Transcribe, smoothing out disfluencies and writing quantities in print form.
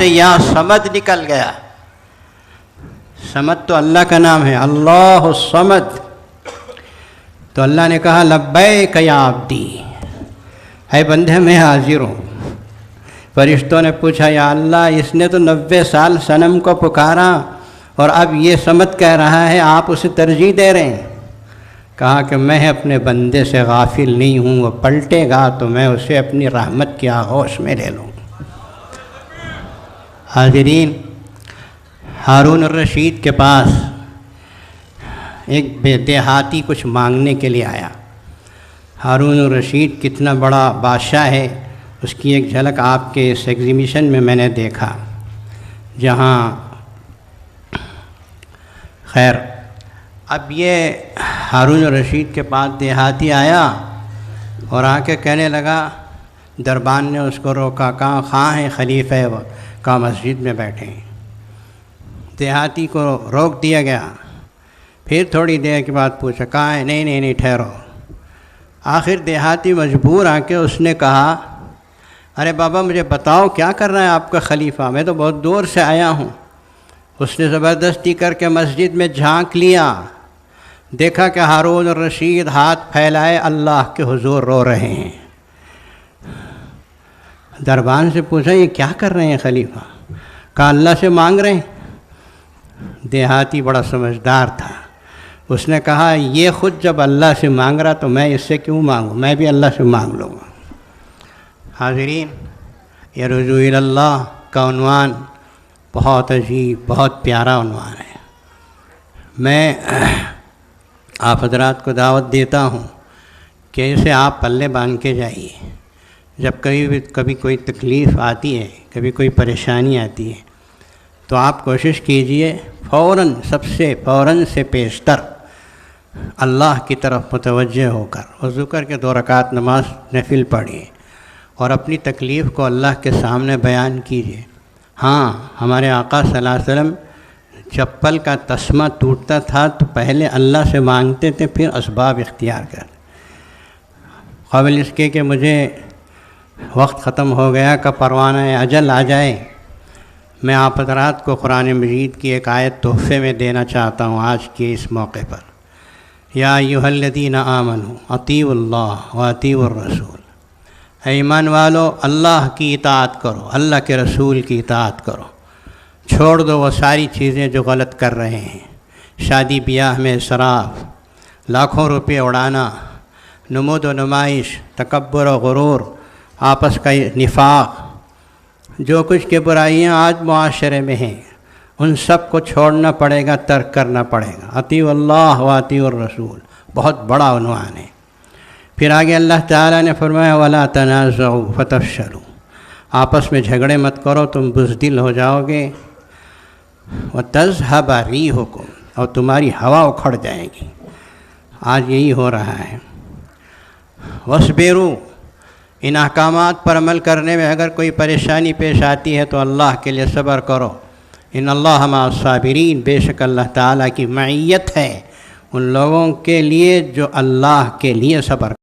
سے یا صمد نکل گیا۔ صمد تو اللہ کا نام ہے، اللہ الصمد۔ تو اللہ نے کہا لبیک یا عبدی، اے بندے میں حاضر ہوں۔ فرشتوں نے پوچھا یا اللہ اس نے تو 90 سال صنم کو پکارا اور اب یہ صمد کہہ رہا ہے، آپ اسے ترجیح دے رہے ہیں؟ کہا کہ میں اپنے بندے سے غافل نہیں ہوں، وہ پلٹے گا تو میں اسے اپنی رحمت کی آغوش میں لے لوں۔ حاضرین، ہارون الرشید کے پاس ایک دیہاتی کچھ مانگنے کے لیے آیا۔ ہارون الرشید کتنا بڑا بادشاہ ہے، اس کی ایک جھلک آپ کے اس ایگزیبیشن میں نے دیکھا، جہاں خیر اب یہ ہارون الرشید کے پاس دیہاتی آیا اور آ کے کہنے لگا، دربان نے اس کو روکا، کہاں ہیں خلیفہ؟ کہا مسجد میں بیٹھے ہیں۔ دیہاتی کو روک دیا گیا۔ پھر تھوڑی دیر کے بعد پوچھا، کہاں ہے؟ نہیں ٹھہرو۔ آخر دیہاتی مجبور آ کے اس نے کہا، ارے بابا مجھے بتاؤ کیا کر رہا ہے آپ کا خلیفہ، میں تو بہت دور سے آیا ہوں۔ اس نے زبردستی کر کے مسجد میں جھانک لیا، دیکھا کہ ہارون الرشید ہاتھ پھیلائے اللہ کے حضور رو رہے ہیں۔ دربان سے پوچھا یہ کیا کر رہے ہیں خلیفہ؟ کہا اللہ سے مانگ رہے ہیں۔ دیہاتی بڑا سمجھدار تھا، اس نے کہا یہ خود جب اللہ سے مانگ رہا تو میں اس سے کیوں مانگوں، میں بھی اللہ سے مانگ لوں گا۔ حاضرین، یہ رجوع اللہ کا عنوان بہت عجیب، بہت پیارا عنوان ہے۔ میں آپ حضرات کو دعوت دیتا ہوں کہ اسے آپ پلے باندھ کے جائیے۔ جب کبھی کوئی تکلیف آتی ہے، کبھی کوئی پریشانی آتی ہے، تو آپ کوشش کیجئے فوراً سے پیشتر اللہ کی طرف متوجہ ہو کر وضو کر کے 2 رکعت نماز نفل پڑھیے اور اپنی تکلیف کو اللہ کے سامنے بیان کیجیے۔ ہاں، ہمارے آقا صلی اللہ علیہ وسلم چپل کا تسمہ ٹوٹتا تھا تو پہلے اللہ سے مانگتے تھے، پھر اسباب اختیار کرتے۔ قبل اس کے کہ مجھے وقت ختم ہو گیا کہ پروانہ اجل آ جائے، میں آپ حضرات کو قرآن مجید کی ایک آیت تحفے میں دینا چاہتا ہوں آج کے اس موقع پر۔ یا ایھا الذین آمنوا اطیعوا اللہ واطیعوا الرسول، اے ایمان والو اللہ کی اطاعت کرو، اللہ کے رسول کی اطاعت کرو، چھوڑ دو وہ ساری چیزیں جو غلط کر رہے ہیں، شادی بیاہ میں اسراف، لاکھوں روپے اڑانا، نمود و نمائش، تکبر و غرور، آپس کا نفاق، جو کچھ کے برائیاں آج معاشرے میں ہیں ان سب کو چھوڑنا پڑے گا، ترک کرنا پڑے گا۔ اطیعوا اللہ و اطیعوا الرسول بہت بڑا عنوان ہے۔ پھر آگے اللہ تعالیٰ نے فرمایا وَلَا تَنَازَعُوا فَتَفْشَلُوا، آپس میں جھگڑے مت کرو، تم بزدل ہو جاؤ گے، وَتَذْهَبَ رِيحُكُمْ، اور تمہاری ہوا اکھڑ جائے گی۔ آج یہی ہو رہا ہے۔ وَاصْبِرُوا، ان احکامات پر عمل کرنے میں اگر کوئی پریشانی پیش آتی ہے تو اللہ کے لیے صبر کرو، ان اللہ مع الصابرین، بے شک اللہ تعالیٰ کی معیت ہے ان لوگوں کے لیے جو اللہ کے لیے صبر